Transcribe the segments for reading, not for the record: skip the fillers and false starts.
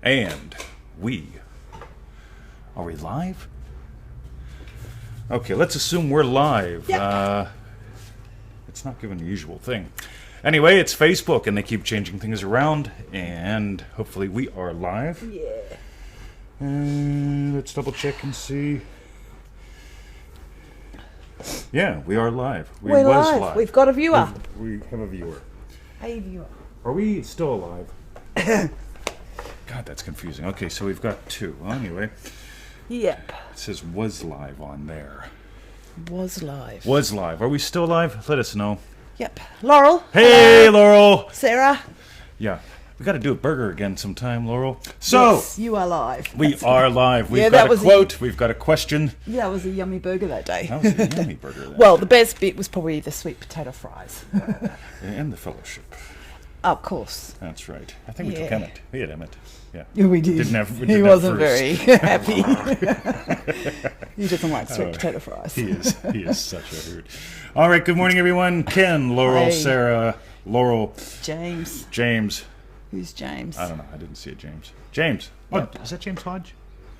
And are we live? Okay, let's assume we're live. Yep. It's not giving the usual thing. Anyway, it's Facebook, and they keep changing things around, and hopefully we are live. Yeah. Let's double check and see. Yeah, we are live. We're live. We've got a viewer. We have a viewer. A viewer. Are we still alive? God, that's confusing. Okay, so we've got two. Well, anyway, Yep. it says was live on there. Was live. Was live. Are we still live? Let us know. Yep. Laurel. Hey, Hello. Laurel. Sarah. Yeah, we got to do a burger again sometime, Laurel. So Yes, you are live. we are live. We've Yeah, got that a was quote. We've got a question. Yeah, it was a yummy burger that day. That was a yummy burger. That Well, the best bit was probably the sweet potato fries. and the fellowship. Of course. That's right. I think we took Yeah. Emmett. We had Emmett. Yeah. Yeah, we did. We He didn't have wasn't first. very happy. He doesn't like sweet potato fries. He is such a hoot. All right, good morning, everyone. Ken, Laurel, Hey. Sarah, Laurel, James. James. Who's James? I don't know. I didn't see it, James. James. Oh, Yep. is that James Hodge?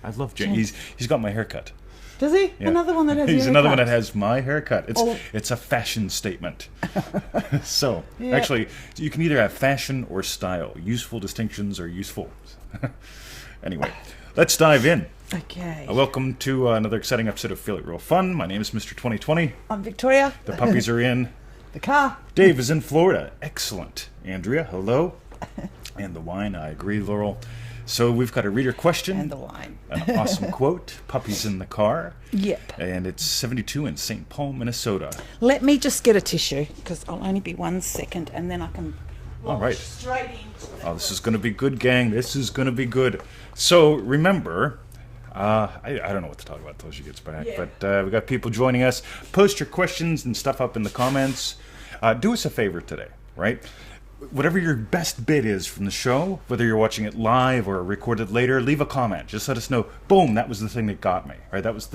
I love James. He's got my haircut. Does he? Yeah. Another one that has He's your another one haircut. that has my haircut. Oh. It's a fashion statement. So, Yep. actually, you can either have fashion or style. Useful distinctions are useful. Anyway, let's dive in. Okay. Welcome to another exciting episode of Feel It Real Fun. My name is Mr. 2020. I'm Victoria. The puppies are in. The car. Dave is in Florida. Excellent. Andrea, hello. And the wine, I agree, Laurel. So we've got a reader question. And the wine. An awesome quote. Puppies in the car. Yep. And it's 72 in St. Paul, Minnesota. Let me just get a tissue, because I'll only be 1 second, and then I can All right. straight into it. Oh, this is going to be good, gang. This is going to be good. So remember, I don't know what to talk about until she gets back, Yeah. but we got people joining us. Post your questions and stuff up in the comments. Do us a favor today, right? Whatever your best bit is from the show, whether you're watching it live or recorded later, leave a comment. Just let us know. Boom, that was the thing that got me. Right? That was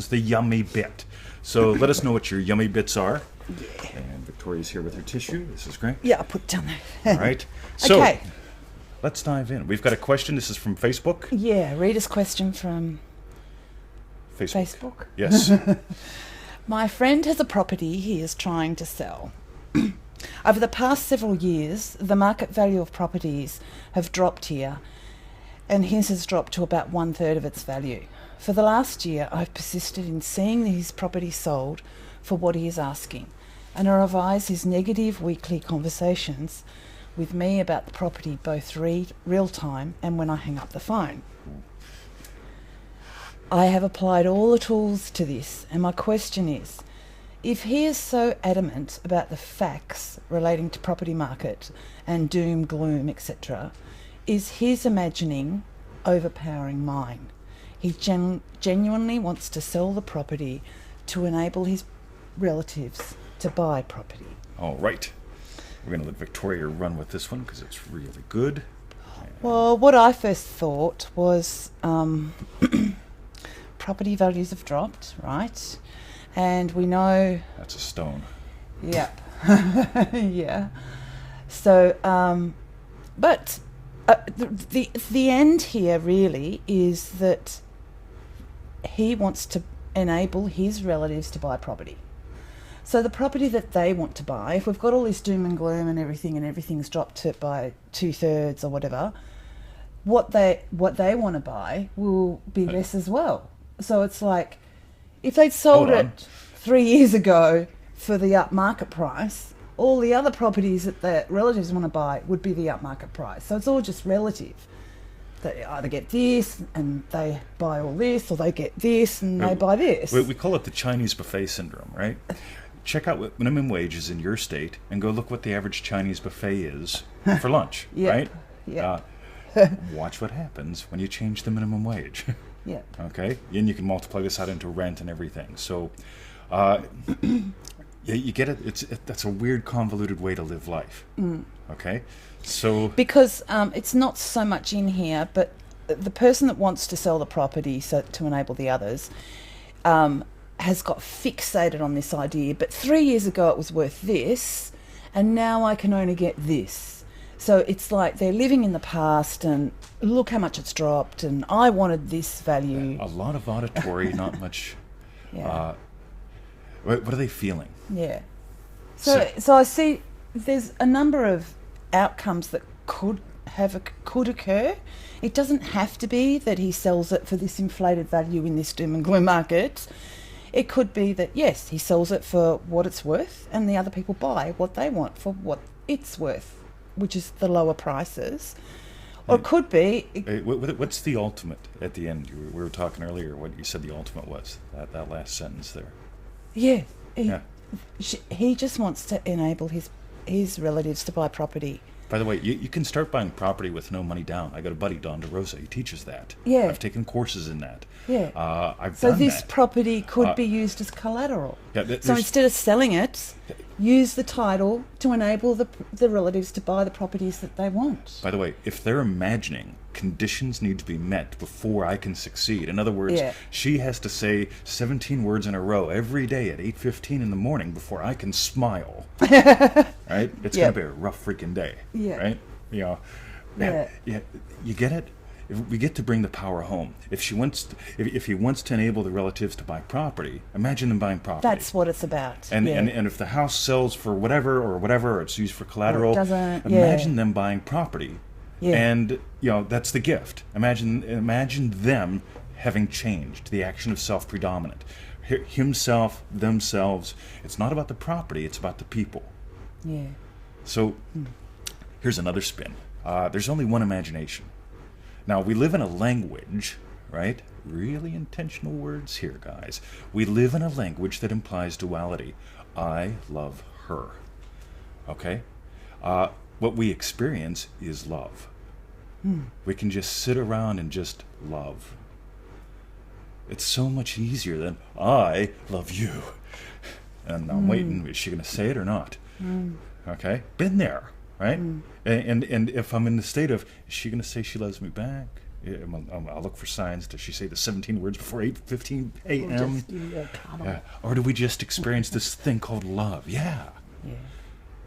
the yummy bit. So let us know what your yummy bits are. Yeah. And Victoria's here with her tissue. This is great. Yeah, I'll put it down there. All right. So Okay. let's dive in. We've got a question. This is from Facebook. Yeah, reader's question from Facebook. Yes. My friend has a property he is trying to sell. Over the past several years, the market value of properties have dropped here, and his has dropped to about 1/3 of its value. For the last year, I've persisted in seeing his property sold for what he is asking, and I revise his negative weekly conversations with me about the property both real time and when I hang up the phone. I have applied all the tools to this, and my question is, if he is so adamant about the facts relating to property market and doom, gloom, etc., is his imagining overpowering mine? He genuinely wants to sell the property to enable his relatives to buy property. All right. We're going to let Victoria run with this one because it's really good. Well, what I first thought was property values have dropped, right? And we know... That's a stone. Yep. Yeah. So, but the end here really is that he wants to enable his relatives to buy property. So the property that they want to buy, if we've got all this doom and gloom and everything's dropped to by 2/3 or whatever, what they want to buy will be less as well. So it's like, if they'd sold Hold on. it 3 years ago for the upmarket price, all the other properties that the relatives want to buy would be the upmarket price. So it's all just relative. They either get this and they buy all this, or they get this and they buy this. We call it the Chinese buffet syndrome, right? Check out what minimum wage is in your state and go look what the average Chinese buffet is for lunch, Yep. right? Yep. Watch what happens when you change the minimum wage. Yeah. Okay? And you can multiply this out into rent and everything. So, you get it. That's a weird, convoluted way to live life. Okay? So... Because it's not so much in here, but the person that wants to sell the property so to enable the others has got fixated on this idea. But 3 years ago it was worth this, and now I can only get this. So it's like they're living in the past and look how much it's dropped and I wanted this value. A lot of auditory, not much. Yeah. What are they feeling? Yeah. So I see there's a number of outcomes that could occur. It doesn't have to be that he sells it for this inflated value in this doom and gloom market. It could be that, yes, he sells it for what it's worth and the other people buy what they want for what it's worth, which is the lower prices. Or it could be... What's the ultimate at the end? We were talking earlier what you said the ultimate was, that last sentence there. Yeah. He just wants to enable his relatives to buy property. By the way, you can start buying property with no money down. I got a buddy, Don DeRosa, he teaches that. Yeah. I've taken courses in that. Yeah. I've so done this that. property could be used as collateral. Yeah, so instead of selling it, use the title to enable the relatives to buy the properties that they want. By the way, if they're imagining conditions need to be met before I can succeed, in other words, she has to say 17 words in a row every day at 8:15 in the morning before I can smile. Right? It's going to be a rough freaking day. Yeah. Right? You know, you get it? If we get to bring the power home. If he wants to enable the relatives to buy property, imagine them buying property. That's what it's about. And if the house sells for whatever, or it's used for collateral, doesn't, imagine them buying property. Yeah. And that's the gift. Imagine them having changed, the action of self-predominant. Himself, themselves. It's not about the property, it's about the people. Yeah. So here's another spin. There's only one imagination. Now, we live in a language, right? Really intentional words here, guys. We live in a language that implies duality. I love her. Okay? What we experience is love. We can just sit around and just love. It's so much easier than, I love you. And I'm waiting, is she going to say it or not? Okay? Been there. Right? And if I'm in the state of, is she going to say she loves me back? I'll look for signs. Does she say the 17 words before 8:15 a.m.? Or do we just experience this thing called love? Yeah.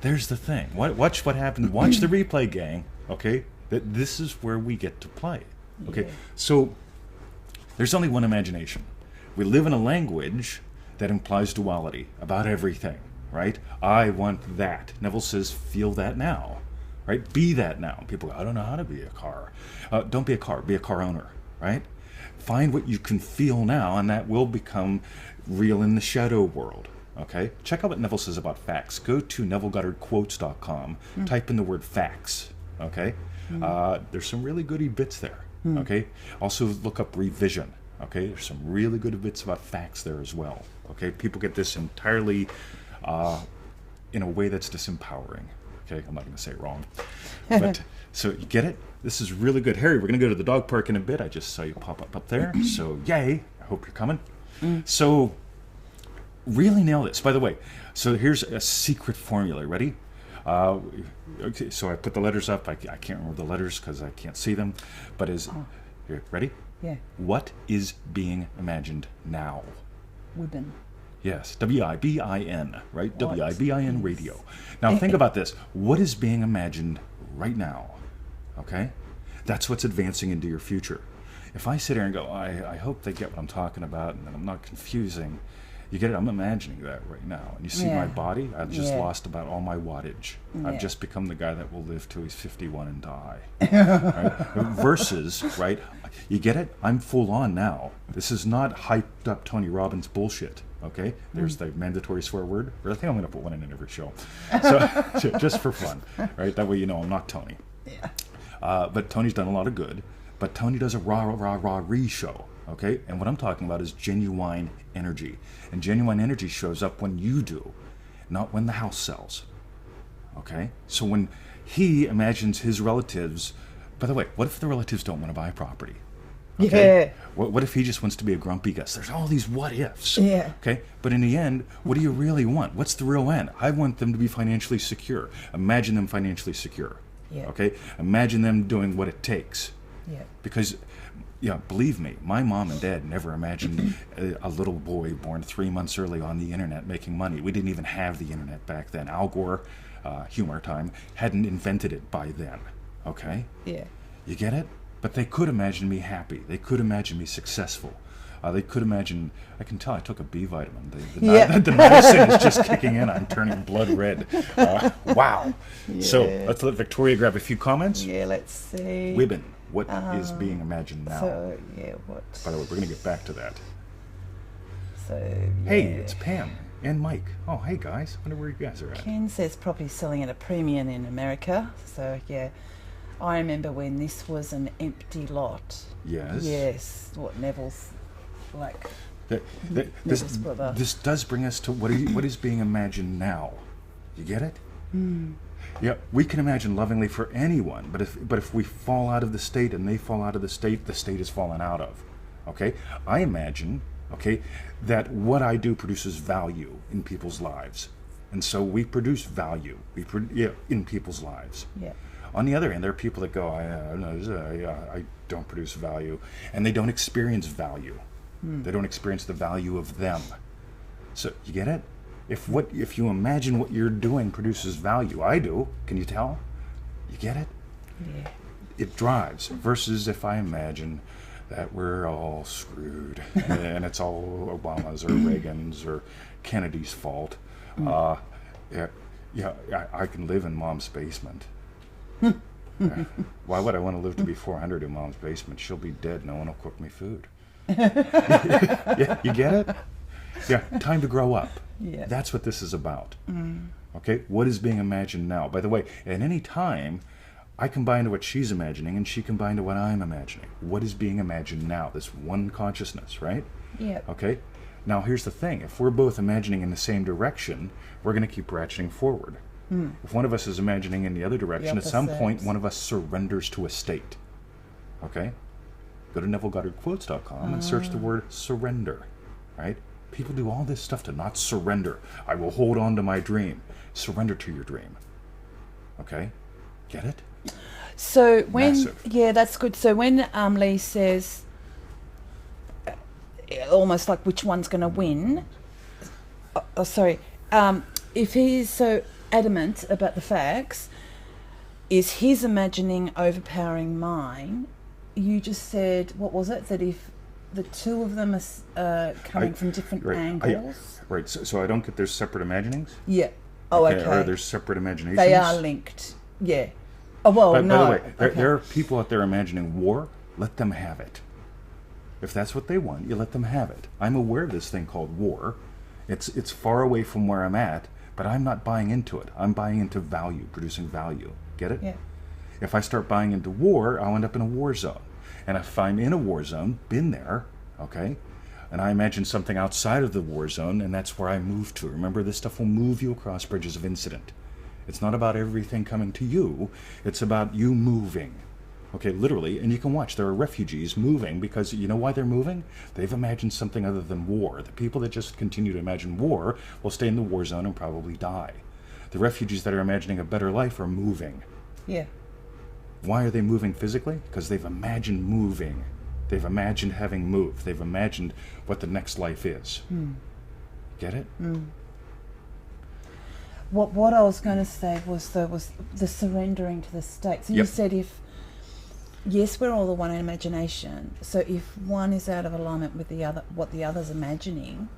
There's the thing. Watch what happens. Watch the replay, gang. Okay? This is where we get to play. Okay? So there's only one imagination. We live in a language that implies duality about everything. Right? I want that. Neville says, feel that now. Right? Be that now. People go, I don't know how to be a car. Don't be a car. Be a car owner. Right? Find what you can feel now, and that will become real in the shadow world. Okay? Check out what Neville says about facts. Go to NevilleGoddardQuotes.com. Type in the word facts. Okay? There's some really goody bits there. Okay? Also look up revision. Okay? There's some really good bits about facts there as well. Okay? People get this entirely... in a way that's disempowering. Okay, I'm not going to say it wrong. But, so you get it? This is really good. Harry, we're going to go to the dog park in a bit. I just saw you pop up there. So, yay. I hope you're coming. So, really nail this. By the way, so here's a secret formula. Ready? Okay, so I put the letters up. I can't remember the letters because I can't see them. But here, ready? Yeah. What is being imagined now? W.I.B.I.N. Yes, W.I.B.I.N, right? W.I.B.I.N radio. Now think about this. What is being imagined right now? Okay? That's what's advancing into your future. If I sit here and go, I hope they get what I'm talking about and that I'm not confusing, you get it? I'm imagining that right now. And you see my body? I've just lost about all my wattage. I've just become the guy that will live till he's 51 and die. Right? Versus, right? You get it? I'm full on now. This is not hyped up Tony Robbins bullshit. Okay, there's the mandatory swear word. I think I'm going to put one in every show. So just for fun, right? That way you know I'm not Tony. Yeah. But Tony's done a lot of good. But Tony does a rah show. Okay, and what I'm talking about is genuine energy, and genuine energy shows up when you do, not when the house sells. Okay, so when he imagines his relatives. By the way, what if the relatives don't want to buy property? Okay? Yeah. What if he just wants to be a grumpy Gus? There's all these what ifs. Yeah. Okay. But in the end, what do you really want? What's the real end? I want them to be financially secure. Imagine them financially secure. Yeah. Okay. Imagine them doing what it takes. Yeah. Because, believe me, my mom and dad never imagined a little boy born 3 months early on the internet making money. We didn't even have the internet back then. Al Gore humor time, hadn't invented it by then. Okay? Yeah. You get it? But they could imagine me happy. They could imagine me successful. They could imagine, I can tell I took a B vitamin. The medicine is just kicking in. I'm turning blood red. Wow. Yeah. So let's let Victoria grab a few comments. Yeah, let's see. W.I.B.I.N, what is being imagined now? So, yeah, what? By the way, we're going to get back to that. So, yeah. Hey, it's Pam and Mike. Oh, hey guys. Wonder where you guys are at. Ken says property selling at a premium in America. So, yeah. I remember when this was an empty lot. Yes. Yes. What Neville's like. This does bring us to what is being imagined now. You get it? Mm. Yeah, we can imagine lovingly for anyone, but if we fall out of the state and they fall out of the state is fallen out of. Okay? I imagine, okay, that what I do produces value in people's lives. And so we produce value in people's lives. Yeah. On the other hand, there are people that go, I don't produce value, and they don't experience value. They don't experience the value of them. So you get it? If you imagine what you're doing produces value, I do. Can you tell? You get it? Yeah. It drives. Versus if I imagine that we're all screwed and it's all Obama's or Reagan's or Kennedy's fault. I can live in Mom's basement. Why would I want to live to be 400 in Mom's basement? She'll be dead. No one will cook me food. Yeah, you get it? Yeah, time to grow up. Yeah. That's what this is about. Okay, what is being imagined now? By the way, at any time, I combine to what she's imagining and she combine to what I'm imagining. What is being imagined now? This one consciousness, right? Yeah. Okay, now here's the thing. If we're both imagining in the same direction, we're going to keep ratcheting forward. If one of us is imagining in the other direction, at some point, one of us surrenders to a state. Okay? Go to NevilleGoddardQuotes.com and search the word surrender. Right? People do all this stuff to not surrender. I will hold on to my dream. Surrender to your dream. Okay? Get it? So when... Massive. Yeah, that's good. So when Lee says, almost like which one's going to win... if he's so adamant about the facts, is his imagining overpowering mine? You just said, what was it? That if the two of them are coming from different angles? Right, so I don't get there's separate imaginings? Yeah. Oh, okay. Or there's separate imaginations? They are linked. Yeah. Oh, well, By no. the way, there are people out there imagining war. Let them have it. If that's what they want, you let them have it. I'm aware of this thing called war. It's far away from where I'm at, but I'm not buying into it. I'm buying into value, producing value. Get it? Yeah. If I start buying into war, I'll end up in a war zone. And if I'm in a war zone, been there, okay, and I imagine something outside of the war zone, and that's where I move to. Remember, this stuff will move you across bridges of incident. It's not about everything coming to you. It's about you moving. Okay, literally, and you can watch. There are refugees moving because you know why they're moving? They've imagined something other than war. The people that just continue to imagine war will stay in the war zone and probably die. The refugees that are imagining a better life are moving. Yeah. Why are they moving physically? Because they've imagined moving. They've imagined having moved. They've imagined what the next life is. Get it? What I was going to say was the surrendering to the state. So you said yes, we're all the one in imagination. So if one is out of alignment with the other, what the other's imagining,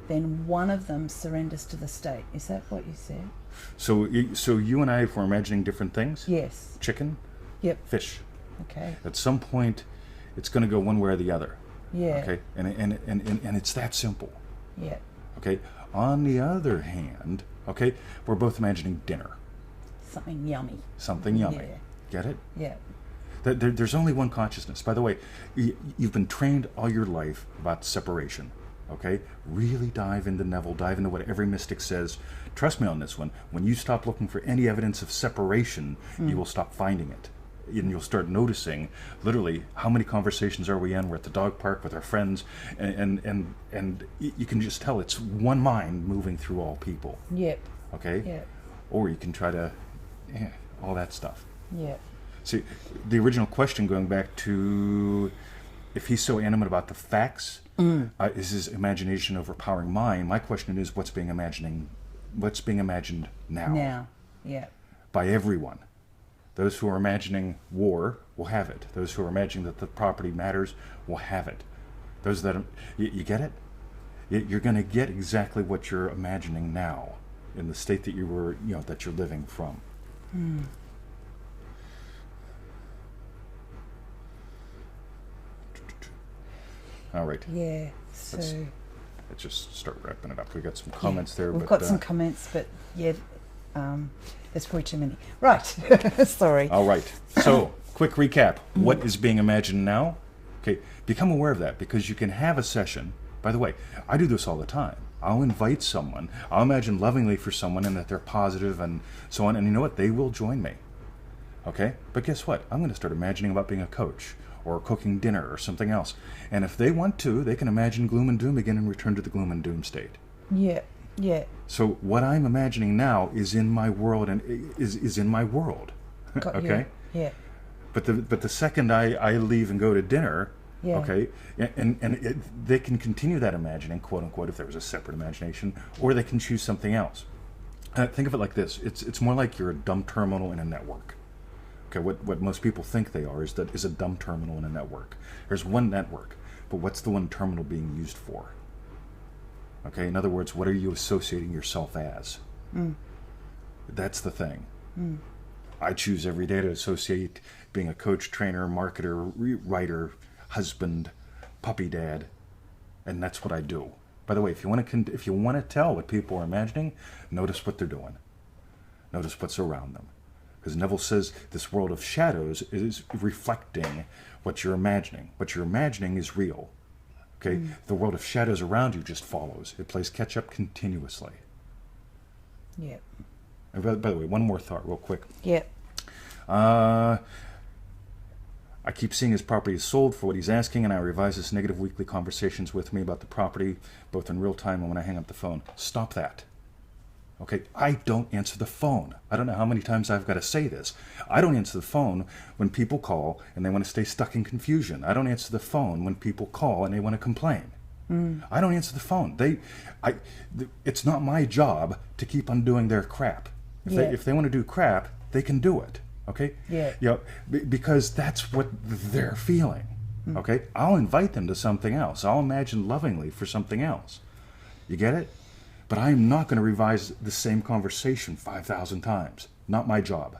then one of them surrenders to the state. Is that what you said? So you and I, if we're imagining different things, Yes. chicken, Yep. fish, Okay. at some point, it's going to go one way or the other. Yeah. Okay, and it's that simple. Yeah. Okay. On the other hand, okay, we're both imagining dinner, Something yummy. something yummy. Yeah. Get it? Yeah. There's only one consciousness. By the way, you've been trained all your life about separation. Okay? Really dive into Neville, dive into what every mystic says. Trust me on this one. When you stop looking for any evidence of separation, you will stop finding it. And you'll start noticing, literally, how many conversations are we in? We're at the dog park with our friends, and you can just tell it's one mind moving through all people. Yep. Okay? Yep. Or you can try to, all that stuff. Yep. See, the original question, going back to if he's so animate about the facts, is his imagination overpowering mine? My question is, what's being imagined now? Now. Yeah. by everyone. Those who are imagining war will have it. Those who are imagining that the property matters will have it. Those that you get it? You're going to get exactly what you're imagining now in the state that that you're living from. All right. Yeah. So Let's just start wrapping it up. We got some comments there. We've got some comments, but yeah, there's probably too many. Right. Sorry. All right. So, quick recap. What is being imagined now? Okay. Become aware of that, because you can have a session. By the way, I do this all the time. I'll invite someone. I'll imagine lovingly for someone and that they're positive and so on. And you know what? They will join me. Okay? But guess what? I'm going to start imagining about being a coach or cooking dinner or something else. And if they want to, they can imagine gloom and doom again and return to the gloom and doom state. Yeah. Yeah. So what I'm imagining now is in my world and is in my world. Okay? Yeah. But the second I leave and go to dinner, Yeah. okay, they can continue that imagining, quote unquote, if there was a separate imagination, or they can choose something else. Think of it like this: it's more like you're a dumb terminal in a network. Okay, what most people think they are is a dumb terminal in a network. There's one network, but what's the one terminal being used for? Okay, in other words, what are you associating yourself as? That's the thing. I choose every day to associate being a coach, trainer, marketer, writer, husband, puppy dad, and that's what I do. By the way, if you want to tell what people are imagining, notice what they're doing. Notice what's around them. Because Neville says this world of shadows is reflecting what you're imagining. What you're imagining is real. Okay? The world of shadows around you just follows. It plays catch up continuously. Yeah. And by the way, one more thought real quick. Yeah. I keep seeing his property is sold for what he's asking, and I revise his negative weekly conversations with me about the property, both in real time and when I hang up the phone. Stop that. Okay, I don't answer the phone. I don't know how many times I've got to say this. I don't answer the phone when people call and they want to stay stuck in confusion. I don't answer the phone when people call and they want to complain. I don't answer the phone. It's not my job to keep on doing their crap. If they want to do crap, they can do it. Okay? Yeah. Because that's what they're feeling. Okay? I'll invite them to something else. I'll imagine lovingly for something else. You get it? But I'm not going to revise the same conversation 5,000 times. Not my job.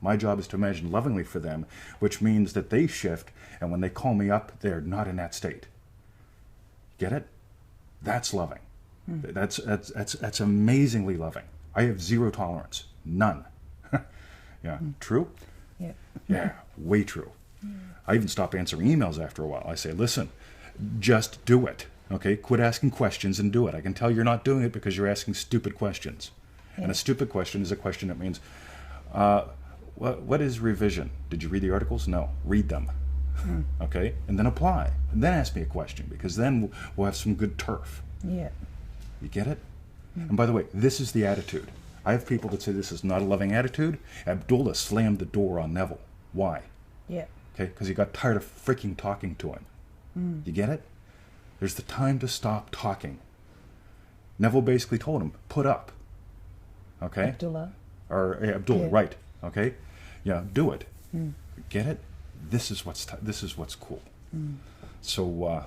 My job is to imagine lovingly for them, which means that they shift, and when they call me up, they're not in that state. Get it? That's loving. That's amazingly loving. I have zero tolerance. None. Yeah. True? Yeah. Yeah, way true. I even stop answering emails after a while. I say, listen, just do it. Okay? Quit asking questions and do it. I can tell you're not doing it because you're asking stupid questions. Yeah. And a stupid question is a question that means, what is revision? Did you read the articles? No. Read them. Okay? And then apply. And then ask me a question, because then we'll have some good turf. Yeah. You get it? And by the way, this is the attitude. I have people that say this is not a loving attitude. Abdullah slammed the door on Neville. Why? Yeah. Okay? Because he got tired of freaking talking to him. You get it? There's the time to stop talking. Neville basically told him, put up. Okay? Abdullah. Abdullah, right. Okay? Yeah, do it. Get it? This is what's cool. So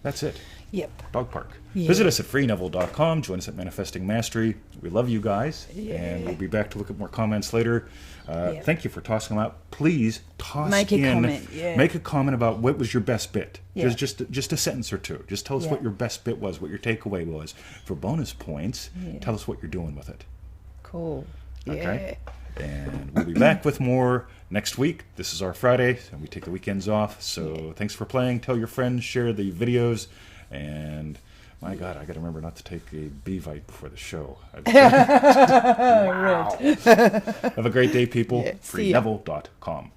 that's it. Yep. Dog Park. Yeah. Visit us at freeneville.com. Join us at Manifesting Mastery. We love you guys. Yeah. And we'll be back to look at more comments later. Thank you for tossing them out. Please Make a comment. Yeah. Make a comment about what was your best bit. Yeah. Just a sentence or two. Just tell us what your best bit was, what your takeaway was. For bonus points, tell us what you're doing with it. Cool. Okay? And we'll be back with more next week. This is our Friday, and we take the weekends off. So thanks for playing. Tell your friends. Share the videos. And my God, I got to remember not to take a B-Vite before the show. Wow. Have a great day, people. Yeah, see ya. freeneville.com.